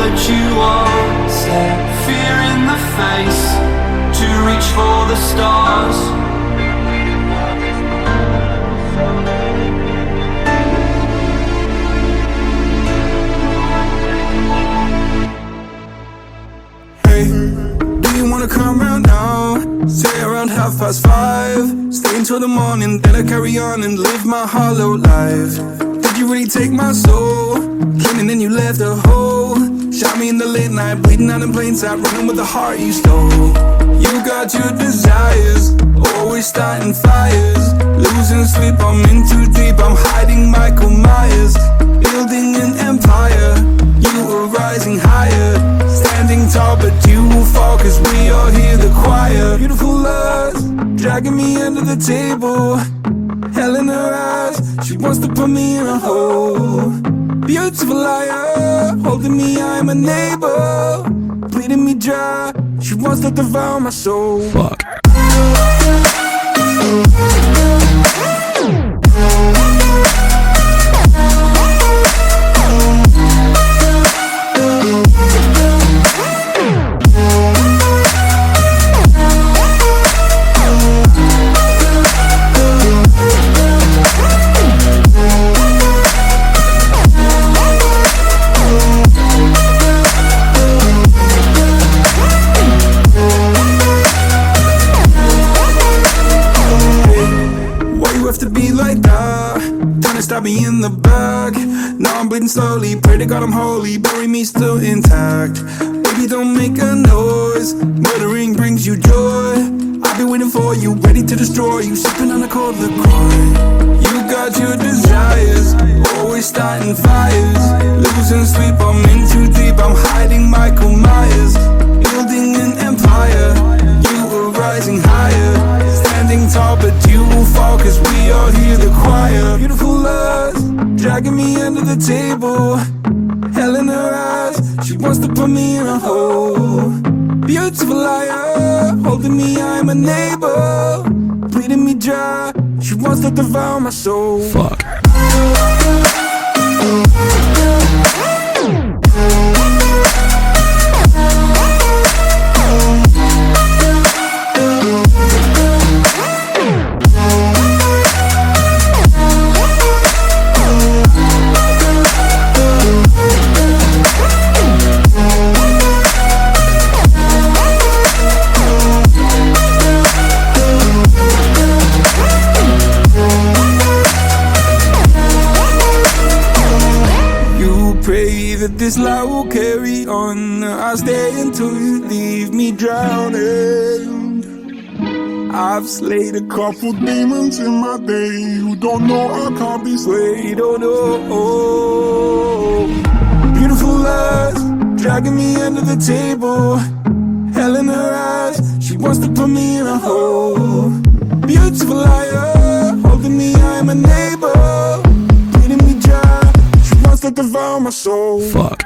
that you are. Set fear in the face to reach for the stars. Hey, do you wanna come round now? Say around 5:30. Stay until the morning, then I carry on and live my hollow life. Did you really take my soul? Clean and then you left a hole. Shot me in the late night, bleeding out in plain sight, running with the heart you stole. You got your desires, always starting fires. Losing sleep, I'm in too deep, I'm hiding Michael Myers. Building an empire, you were rising higher. Standing tall, but you will fall, cause we all hear the choir. Beautiful lust, dragging me under the table. Hell in her eyes, she wants to put me in a hole. Beautiful liar, holding me, I'm a neighbor. Bleeding me dry, she wants to devour my soul. Fuck. Stab me in the back. Now I'm bleeding slowly. Pray to God I'm holy. Bury me still intact. Baby, don't make a noise. Murdering brings you joy. I've been waiting for you, ready to destroy you. Sipping on a cold LaCroix. You got your desires, always starting fires. Losing sleep, I'm in too deep, I'm hiding Michael Myers. Building an empire, you were rising higher. Standing tall, but you will fall, cause we all hear the choir. Beautiful lust, dragging me under the table. Hell in her eyes, she wants to put me in a hole. Beautiful liar, holding me, I'm a neighbor. Bleeding me dry, she wants to devour my soul. Fuck. That this light will carry on. I'll stay until you leave me drowning. I've slayed a couple demons in my day who don't know I can't be slayed. Oh no. Beautiful lust, dragging me under the table. Hell in her eyes, she wants to put me in a hole. Beautiful liar, holding me, I'm a neighbor. Bleeding me dry, she wants to devour my soul. Fuck.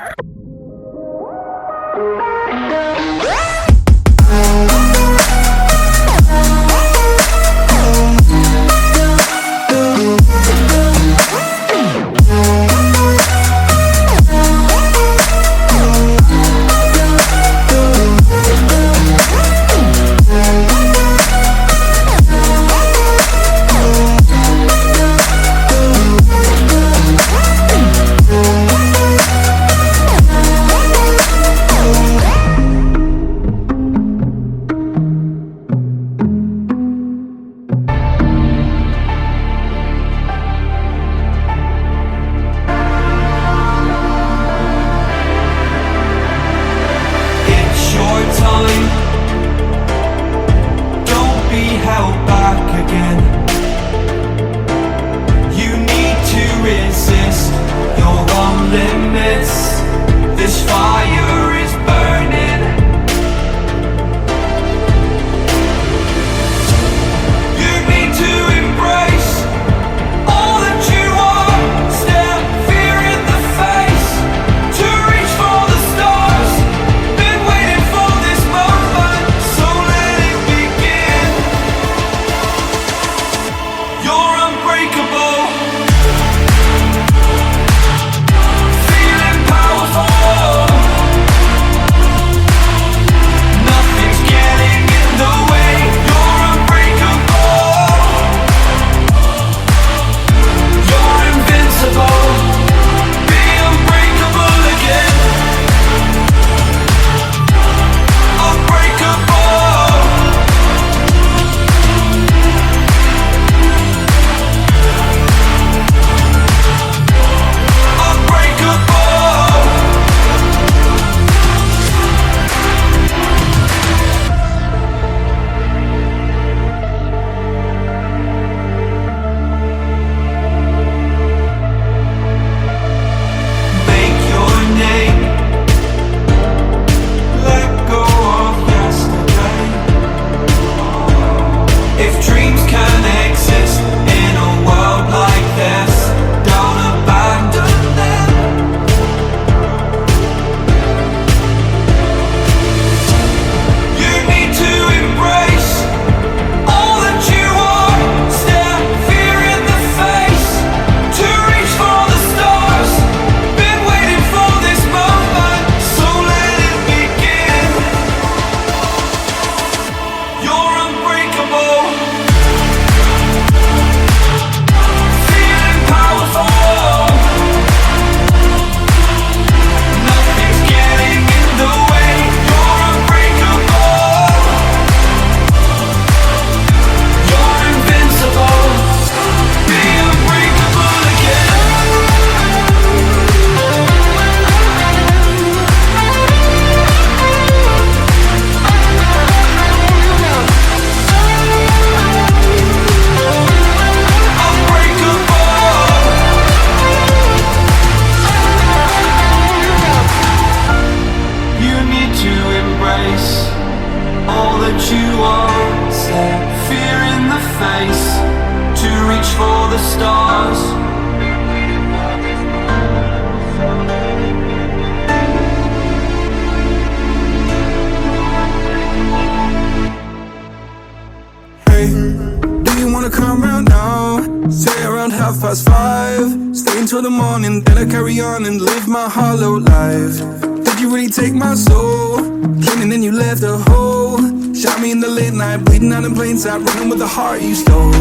5, stay until the morning, then I carry on and live my hollow life. Did you really take my soul? Clean and then you left a hole. Shot me in the late night, bleeding out in plain sight, running with the heart you stole.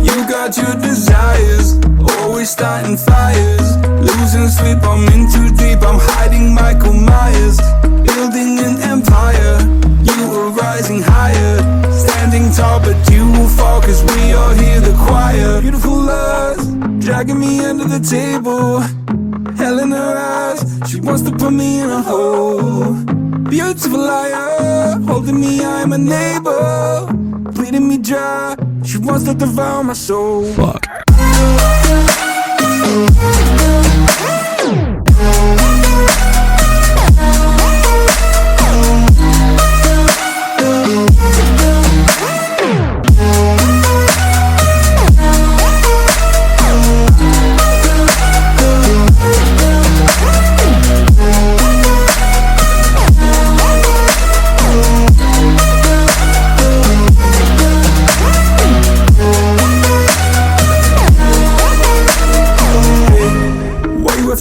You got your desires, always starting fires. Losing sleep, I'm in too deep, I'm hiding Michael Myers. Building an empire, you are rising higher. Standing tall, but you will fall, cause we all hear the choir. Beautiful lust, dragging me under the table. Hell in her eyes, she wants to put me in a hole. Beautiful liar, holding me, I'm a neighbor. Bleeding me dry, she wants to devour my soul. Fuck.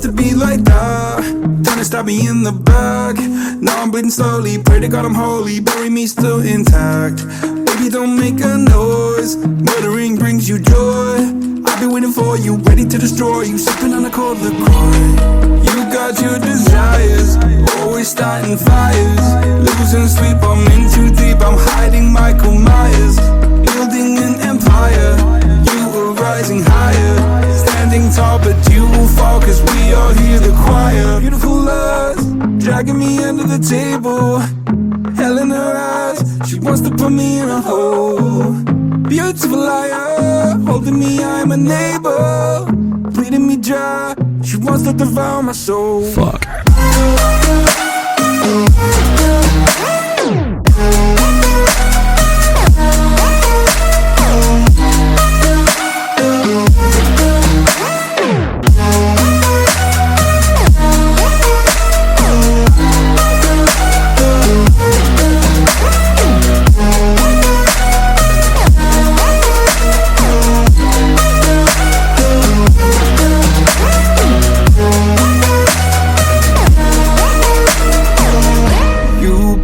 To be like that, trying to stab me in the back. Now I'm bleeding slowly, pray to God I'm holy, bury me still intact. Baby, don't make a noise, murdering brings you joy. I've been waiting for you, ready to destroy you, sipping on a cold liqueur. You got your desires, always starting fires. Losing sleep, I'm in too deep, I'm hiding Michael Myers. Building an empire, you are rising higher. Standing tall, but you will fall, cause we all hear the choir. Beautiful lust, dragging me under the table. Hell in her eyes, she wants to put me in a hole. Beautiful liar, holding me, I'm a neighbor. Bleeding me dry, she wants to devour my soul. Fuck.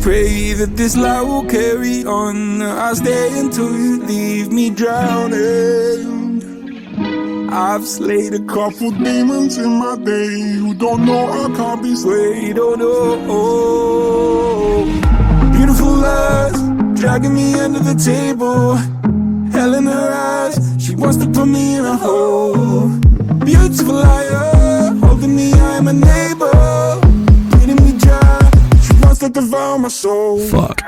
Pray that this light will carry on. I'll stay until you leave me drowning. I've slayed a couple demons in my day who don't know I can't be swayed. Oh no. Beautiful lust, dragging me under the table. Hell in her eyes, she wants to put me in a hole. Beautiful liar, holding me, I'm a neighbor. Bleeding me dry, she wants to devour my soul. Fuck.